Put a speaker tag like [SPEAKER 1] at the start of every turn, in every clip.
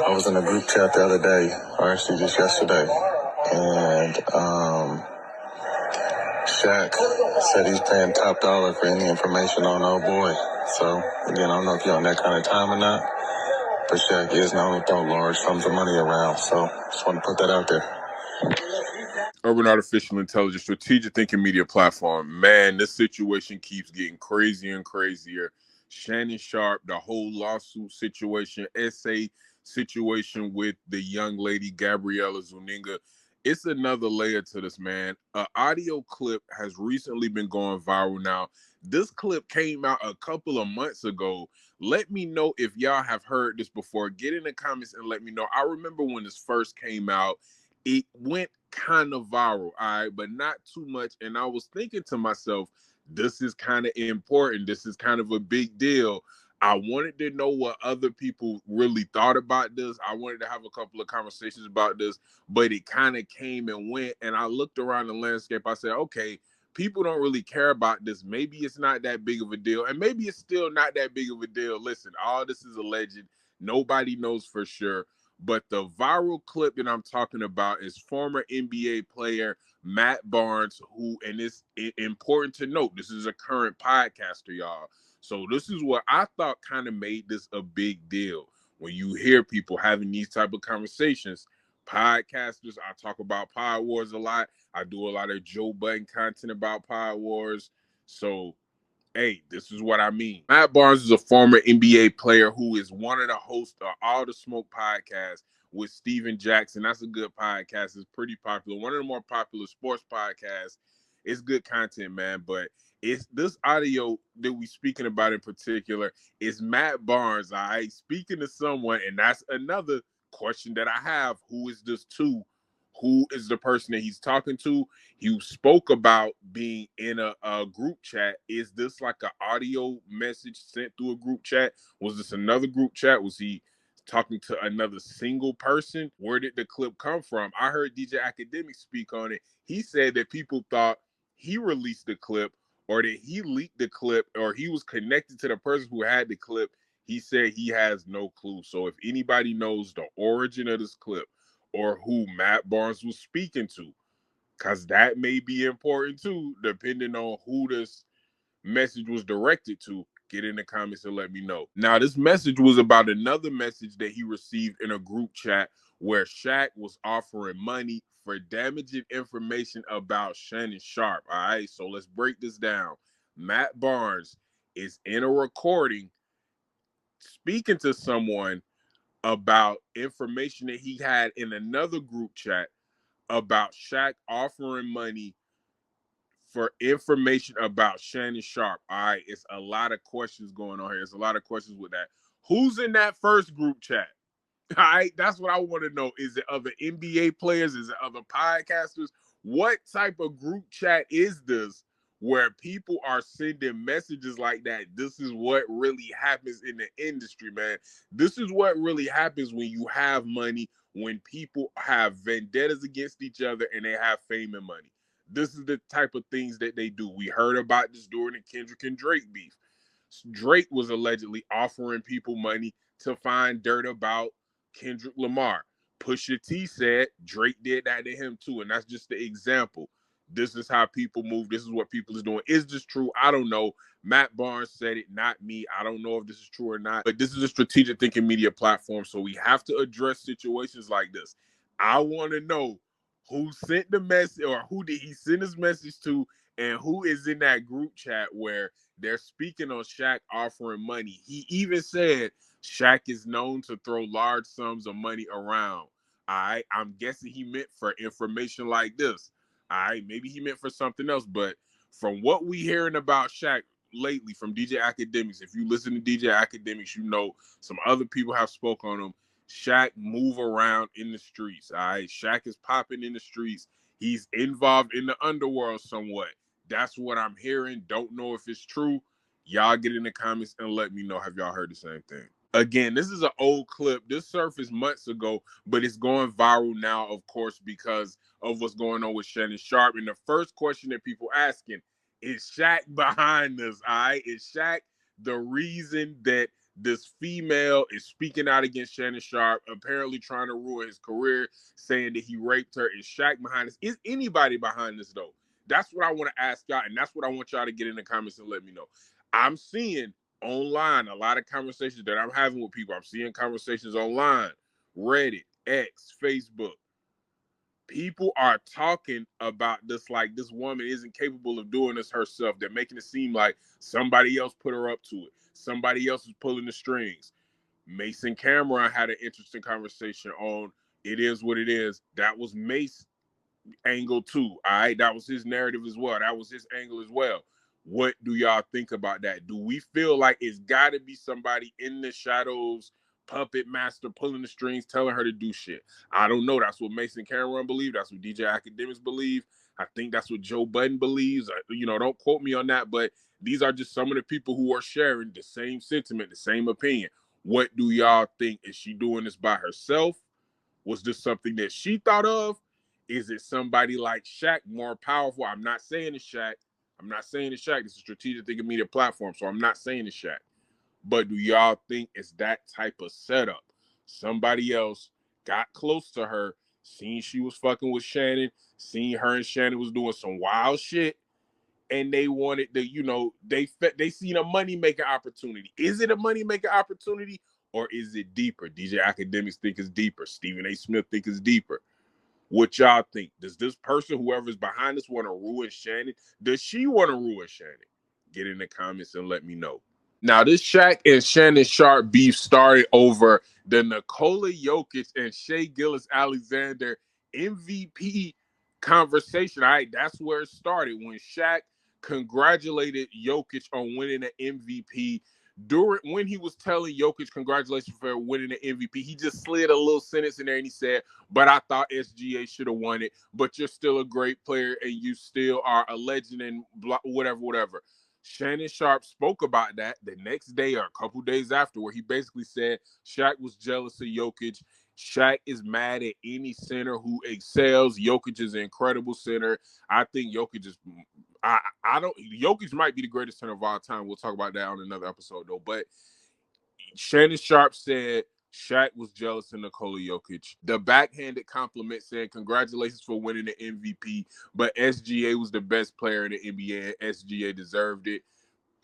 [SPEAKER 1] I was in a group chat the other day, or actually just yesterday, and Shaq said he's paying top dollar for any information on old boy. So, again, I don't know if you're on that kind of time or not, but Shaq is known to throw large sums of money around. So, just want to put that out there.
[SPEAKER 2] Urban Artificial Intelligence Strategic Thinking Media Platform. Man, this situation keeps getting crazier and crazier. Shannon Sharpe, the whole lawsuit situation, essay situation with the young lady Gabriella Zuniga. It's another layer to this, man. An audio clip has recently been going viral now. This clip came out a couple of months ago. Let me know if y'all have heard this before. Get in the comments and let me know. I remember when this first came out, it went kind of viral, all right, but not too much. And I was thinking to myself, this is kind of important. This is kind of a big deal. I wanted to know what other people really thought about this. I wanted to have a couple of conversations about this, but it kind of came and went. And I looked around the landscape. I said, okay, people don't really care about this. Maybe it's not that big of a deal. And maybe it's still not that big of a deal. Listen, all this is alleged. Nobody knows for sure. But the viral clip that I'm talking about is former NBA player Matt Barnes, who, and it's important to note, this is a current podcaster, y'all. So this is what I thought kind of made this a big deal. When you hear people having these type of conversations, podcasters, I talk about Pod Wars a lot. I do a lot of Joe Budden content about Pod Wars. So hey, this is what I mean. Matt Barnes is a former NBA player who is one of the hosts of All the Smoke podcast with Steven Jackson. That's a good podcast. It's pretty popular. One of the more popular sports podcasts. It's good content, man. But it's this audio that we speaking about in particular is Matt Barnes. All right, speaking to someone, and that's another question that I have. Who is this to? Who is the person that he's talking to? You spoke about being in a group chat. Is this like an audio message sent through a group chat? Was this another group chat? Was he talking to another single person? Where did the clip come from? I heard DJ Academic speak on it. He said that people thought he released the clip or that he leaked the clip or he was connected to the person who had the clip. He said he has no clue. So if anybody knows the origin of this clip or who Matt Barnes was speaking to, because that may be important too, depending on who this message was directed to. Get in the comments and let me know. Now, this message was about another message that he received in a group chat where Shaq was offering money for damaging information about Shannon Sharpe. All right, so let's break this down. Matt Barnes is in a recording speaking to someone about information that he had in another group chat about Shaq offering money for information about Shannon Sharpe. All right, it's a lot of questions going on here. There's a lot of questions with that. Who's in that first group chat? All right, that's what I want to know. Is it other NBA players? Is it other podcasters? What type of group chat is this where people are sending messages like that? This is what really happens in the industry, man. This is what really happens when you have money, when people have vendettas against each other and they have fame and money. This is the type of things that they do. We heard about this during the Kendrick and Drake beef. Drake was allegedly offering people money to find dirt about Kendrick Lamar. Pusha T said Drake did that to him too, and that's just the example. This is how people move. This is what people is doing. Is this true? I don't know. Matt Barnes said it, not me. I don't know if this is true or not, but this is a strategic thinking media platform, so we have to address situations like this. I want to know who sent the message or who did he send his message to, and who is in that group chat where they're speaking on Shaq offering money. He even said Shaq is known to throw large sums of money around. All right, I'm guessing he meant for information like this. All right, maybe he meant for something else, but from what we hearing about Shaq lately from DJ Academics, if you listen to DJ Academics, you know some other people have spoke on him. Shaq move around in the streets. All right, Shaq is popping in the streets. He's involved in the underworld somewhat. That's what I'm hearing. Don't know if it's true. Y'all get in the comments and let me know. Have y'all heard the same thing? Again, this is an old clip. This surfaced months ago, but it's going viral now, of course, because of what's going on with Shannon Sharpe. And the first question that people asking is Shaq behind this? All right, is Shaq the reason that This female is speaking out against Shannon Sharpe, apparently trying to ruin his career, saying that he raped her. Is Shaq behind this? Is anybody behind this, though? That's what I want to ask y'all, and that's what I want y'all to get in the comments and let me know. I'm seeing online a lot of conversations that I'm having with people. I'm seeing conversations online, Reddit, X, Facebook. People are talking about this like this woman isn't capable of doing this herself. They're making it seem like somebody else put her up to it. Somebody else is pulling the strings. Mason Cameron had an interesting conversation on It Is What It Is. That was Mace angle too. All right, that was his narrative as well. That was his angle as well. What do y'all think about that? Do we feel like it's got to be somebody in the shadows, puppet master, pulling the strings, telling her to do shit? I don't know. That's what Mason Cameron believes. That's what DJ Academics believe. I think that's what Joe Budden believes. Don't quote me on that, but these are just some of the people who are sharing the same sentiment, the same opinion. What do y'all think? Is she doing this by herself? Was this something that she thought of? Is it somebody like Shaq, more powerful? I'm not saying it's Shaq. I'm not saying it's Shaq. This is a strategic thinking media platform, so I'm not saying it's Shaq. But do y'all think it's that type of setup? Somebody else got close to her, seen she was fucking with Shannon, seen her and Shannon was doing some wild shit, and they wanted to, they seen a money making opportunity. Is it a money making opportunity, or is it deeper? DJ Academics think it's deeper. Stephen A. Smith think it's deeper. What y'all think? Does this person, whoever's behind this, want to ruin Shannon? Does she want to ruin Shannon? Get in the comments and let me know. Now, this Shaq and Shannon Sharpe beef started over the Nikola Jokic and Shai Gilgeous-Alexander MVP conversation. All right, that's where it started when Shaq congratulated Jokic on winning the MVP. When he was telling Jokic congratulations for winning the MVP, he just slid a little sentence in there and he said, "But I thought SGA should have won it. But you're still a great player and you still are a legend and blah, whatever." Shannon Sharpe spoke about that the next day or a couple days after, where he basically said Shaq was jealous of Jokic. Shaq is mad at any center who excels. Jokic is an incredible center. I think Jokic is. I don't. Jokic might be the greatest center of all time. We'll talk about that on another episode, though. But Shannon Sharpe said Shaq was jealous of Nikola Jokic. The backhanded compliment saying congratulations for winning the MVP, but SGA was the best player in the NBA and SGA deserved it.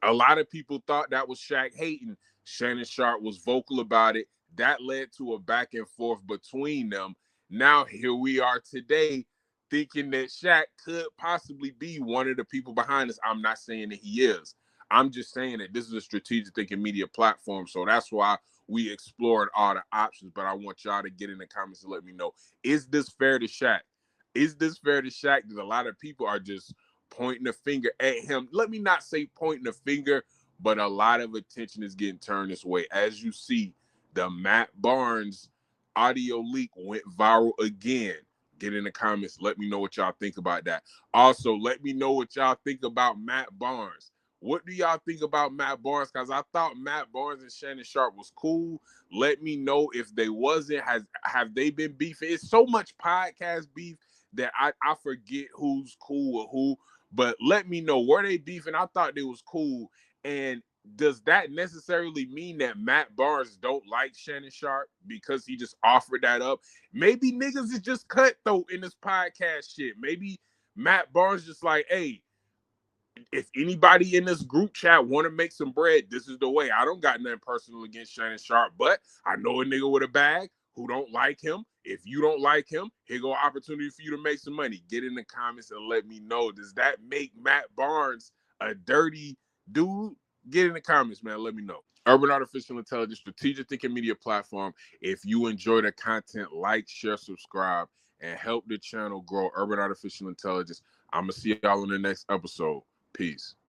[SPEAKER 2] A lot of people thought that was Shaq hating. Shannon Sharpe was vocal about it. That led to a back and forth between them. Now here we are today thinking that Shaq could possibly be one of the people behind this. I'm not saying that he is. I'm just saying that this is a strategic thinking media platform. So that's why we explored all the options. But I want y'all to get in the comments and let me know, is this fair to Shaq? Is this fair to Shaq? Because a lot of people are just pointing a finger at him. Let me not say pointing a finger, but a lot of attention is getting turned this way. As you see, the Matt Barnes audio leak went viral again. Get in the comments. Let me know what y'all think about that. Also, let me know what y'all think about Matt Barnes. What do y'all think about Matt Barnes? Because I thought Matt Barnes and Shannon Sharpe was cool. Let me know if they wasn't. Have they been beefing? It's so much podcast beef that I forget who's cool with who. But let me know, were they beefing? I thought they was cool. And does that necessarily mean that Matt Barnes don't like Shannon Sharpe because he just offered that up? Maybe niggas is just cutthroat in this podcast shit. Maybe Matt Barnes just like, hey, if anybody in this group chat want to make some bread, this is the way. I don't got nothing personal against Shannon Sharpe, but I know a nigga with a bag who don't like him. If you don't like him, here go an opportunity for you to make some money. Get in the comments and let me know. Does that make Matt Barnes a dirty dude? Get in the comments, man. Let me know. Urban Artificial Intelligence, strategic thinking media platform. If you enjoy the content, like, share, subscribe, and help the channel grow. Urban Artificial Intelligence. I'm going to see y'all in the next episode. Peace.